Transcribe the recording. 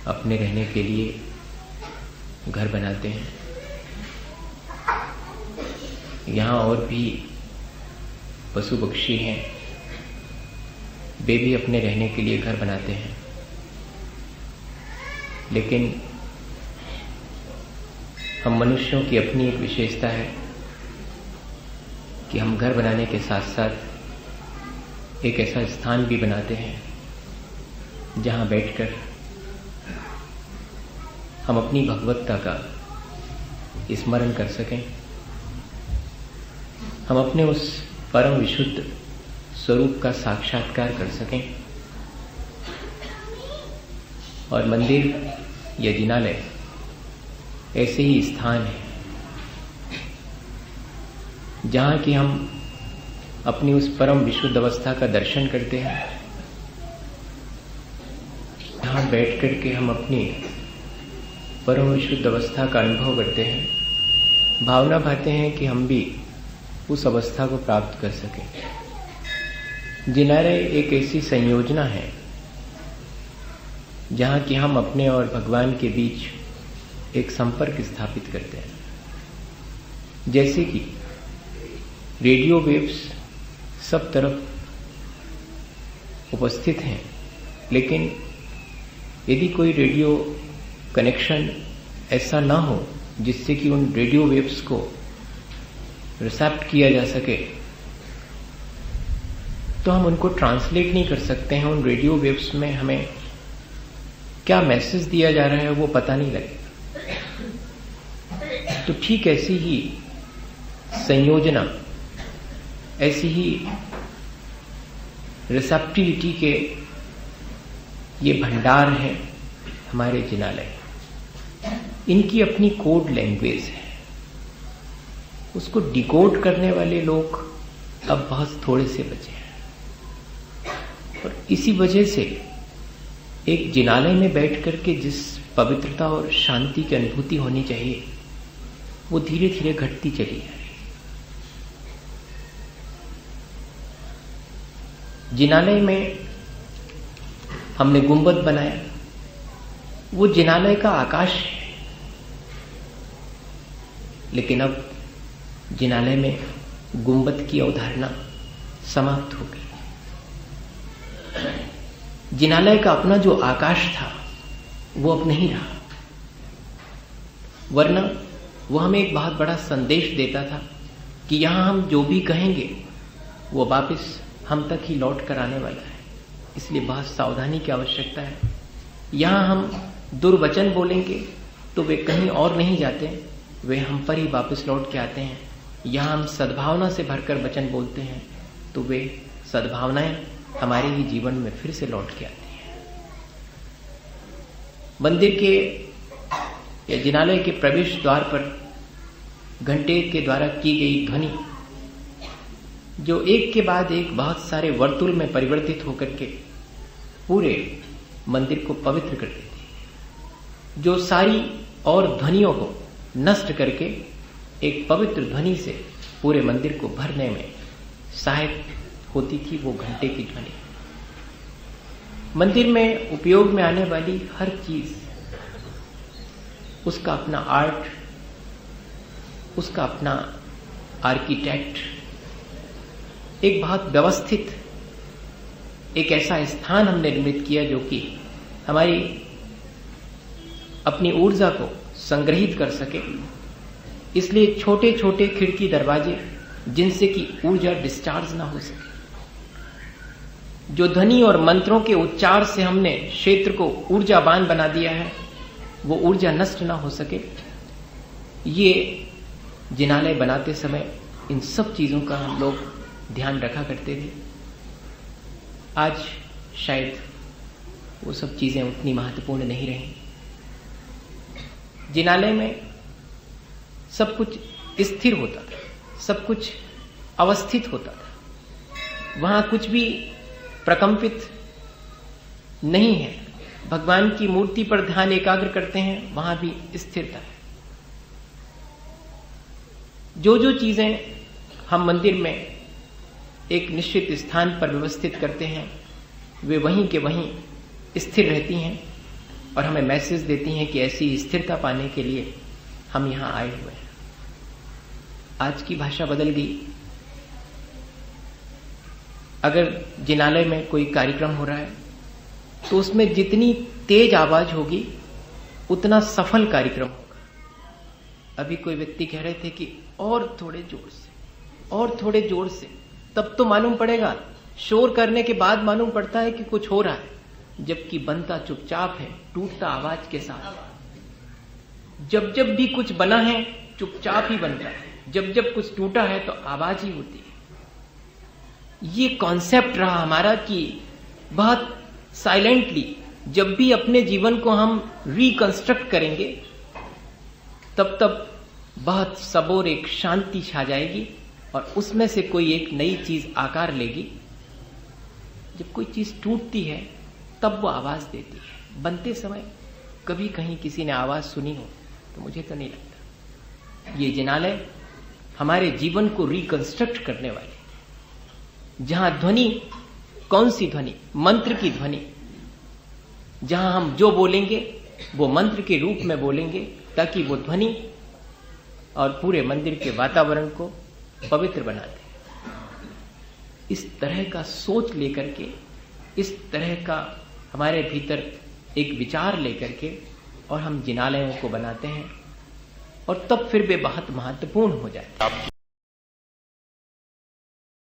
अपने रहने के लिए घर बनाते हैं। यहाँ और भी पशु पक्षी हैं, वे भी अपने रहने के लिए घर बनाते हैं। लेकिन हम मनुष्यों की अपनी एक विशेषता है कि हम घर बनाने के साथ साथ एक ऐसा स्थान भी बनाते हैं जहाँ बैठकर हम अपनी भगवत्ता का स्मरण कर सकें, हम अपने उस परम विशुद्ध स्वरूप का साक्षात्कार कर सकें। और मंदिर या जिनालय ऐसे ही स्थान है जहाँ कि हम अपनी उस परम विशुद्ध अवस्था का दर्शन करते हैं, जहाँ बैठ कर के हम अपनी परम विशुद्ध अवस्था का अनुभव करते हैं, भावना पाते हैं कि हम भी उस अवस्था को प्राप्त कर सकें। जिनालय एक ऐसी संयोजना है जहाँ कि हम अपने और भगवान के बीच एक संपर्क स्थापित करते हैं। जैसे कि रेडियो वेव्स सब तरफ उपस्थित हैं, लेकिन यदि कोई रेडियो कनेक्शन ऐसा ना हो जिससे कि उन रेडियो वेव्स को रिसेप्ट किया जा सके, तो हम उनको ट्रांसलेट नहीं कर सकते हैं। उन रेडियो वेव्स में हमें क्या मैसेज दिया जा रहा है वो पता नहीं लगेगा। तो ठीक ऐसी ही संयोजना, ऐसी ही रिसेप्टिविटी के ये भंडार है हमारे जिनालय। इनकी अपनी कोड लैंग्वेज है, उसको डिकोड करने वाले लोग अब बहुत थोड़े से बचे हैं। और इसी वजह से एक जिनालय में बैठ करके जिस पवित्रता और शांति की अनुभूति होनी चाहिए वो धीरे धीरे घटती चली जा रही। जिनालय में हमने गुंबद बनाया, वो जिनालय का आकाश है। लेकिन अब जिनालय में गुंबद की अवधारणा समाप्त हो गई। जिनालय का अपना जो आकाश था वो अब नहीं रहा, वरना वो हमें एक बहुत बड़ा संदेश देता था कि यहां हम जो भी कहेंगे वो वापस हम तक ही लौट कर आने वाला है। इसलिए बहुत सावधानी की आवश्यकता है। यहां हम दुर्वचन बोलेंगे तो वे कहीं और नहीं जाते, वे हम पर ही वापस लौट के आते हैं। यहां हम सद्भावना से भरकर वचन बोलते हैं तो वे सद्भावनाएं हमारे ही जीवन में फिर से लौट के आती हैं। मंदिर के या जिनालय के प्रवेश द्वार पर घंटे के द्वारा की गई ध्वनि, जो एक के बाद एक बहुत सारे वर्तुल में परिवर्तित होकर के पूरे मंदिर को पवित्र कर देती है, जो सारी और ध्वनियों को नष्ट करके एक पवित्र ध्वनि से पूरे मंदिर को भरने में सहायक होती थी, वो घंटे की ध्वनि। मंदिर में उपयोग में आने वाली हर चीज, उसका अपना आर्ट, उसका अपना आर्किटेक्ट, एक बहुत व्यवस्थित एक ऐसा स्थान हमने निर्मित किया जो कि हमारी अपनी ऊर्जा को संग्रहित कर सके। इसलिए छोटे छोटे खिड़की दरवाजे जिनसे कि ऊर्जा डिस्चार्ज ना हो सके, जो ध्वनि और मंत्रों के उच्चार से हमने क्षेत्र को ऊर्जावान बना दिया है, वो ऊर्जा नष्ट ना हो सके। ये जिनालय बनाते समय इन सब चीजों का हम लोग ध्यान रखा करते थे। आज शायद वो सब चीजें उतनी महत्वपूर्ण नहीं रही। जिनालय में सब कुछ स्थिर होता था, सब कुछ अवस्थित होता था, वहां कुछ भी प्रकंपित नहीं है। भगवान की मूर्ति पर ध्यान एकाग्र करते हैं, वहां भी स्थिरता है। जो जो चीजें हम मंदिर में एक निश्चित स्थान पर व्यवस्थित करते हैं वे वहीं के वहीं स्थिर रहती हैं। और हमें मैसेज देती हैं कि ऐसी स्थिरता पाने के लिए हम यहां आए हुए हैं। आज की भाषा बदल गई। अगर जिनालय में कोई कार्यक्रम हो रहा है तो उसमें जितनी तेज आवाज होगी उतना सफल कार्यक्रम होगा। अभी कोई व्यक्ति कह रहे थे कि और थोड़े जोर से, और थोड़े जोर से, तब तो मालूम पड़ेगा। शोर करने के बाद मालूम पड़ता है कि कुछ हो रहा है, जबकि बनता चुपचाप है, टूटता आवाज के साथ। जब जब भी कुछ बना है चुपचाप ही बनता है, जब जब कुछ टूटा है तो आवाज ही होती है। ये कॉन्सेप्ट रहा हमारा कि बहुत साइलेंटली जब भी अपने जीवन को हम रिकंस्ट्रक्ट करेंगे तब तब बहुत सबोर एक शांति छा जाएगी और उसमें से कोई एक नई चीज आकार लेगी। जब कोई चीज टूटती है तब वो आवाज देती है। बनते समय कभी कहीं किसी ने आवाज सुनी हो तो मुझे तो नहीं लगता। ये जिनालय हमारे जीवन को रिकंस्ट्रक्ट करने वाले, जहां ध्वनि, कौन सी ध्वनि? मंत्र की ध्वनि। जहां हम जो बोलेंगे वो मंत्र के रूप में बोलेंगे ताकि वो ध्वनि और पूरे मंदिर के वातावरण को पवित्र बना दे। इस तरह का सोच लेकर के, इस तरह का हमारे भीतर एक विचार लेकर के और हम जिनालयों को बनाते हैं और तब फिर वे बहुत महत्वपूर्ण हो जाते हैं।